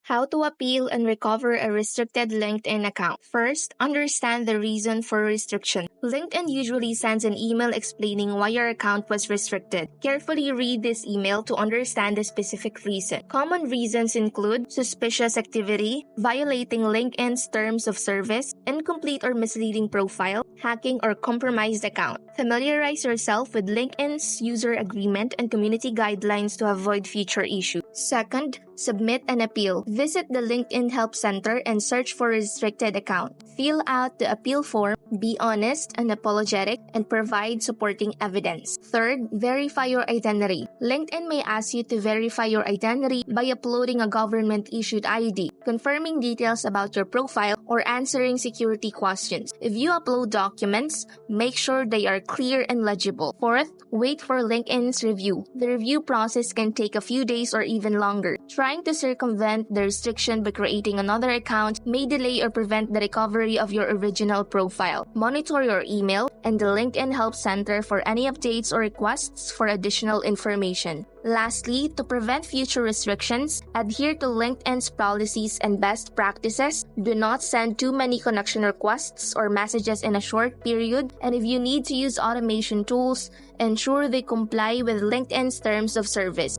How to appeal and recover a restricted LinkedIn account. First, understand the reason for restriction. LinkedIn usually sends an email explaining why your account was restricted. Carefully read this email to understand the specific reason. Common reasons include suspicious activity, violating LinkedIn's terms of service, incomplete or misleading profile, hacking or compromised account. Familiarize yourself with LinkedIn's user agreement and community guidelines to avoid future issues. Second, submit an appeal. Visit the LinkedIn Help Center and search for a restricted account. Fill out the appeal form, be honest and apologetic, and provide supporting evidence. Third, verify your identity. LinkedIn may ask you to verify your identity by uploading a government-issued ID, confirming details about your profile, or answering security questions. If you upload documents, make sure they are clear and legible. Fourth, wait for LinkedIn's review. The review process can take a few days or even longer. Trying to circumvent the restriction by creating another account may delay or prevent the recovery of your original profile. Monitor your email and the LinkedIn Help Center for any updates or requests for additional information. Lastly, to prevent future restrictions, adhere to LinkedIn's policies and best practices. Do not send too many connection requests or messages in a short period, and if you need to use automation tools, ensure they comply with LinkedIn's terms of service.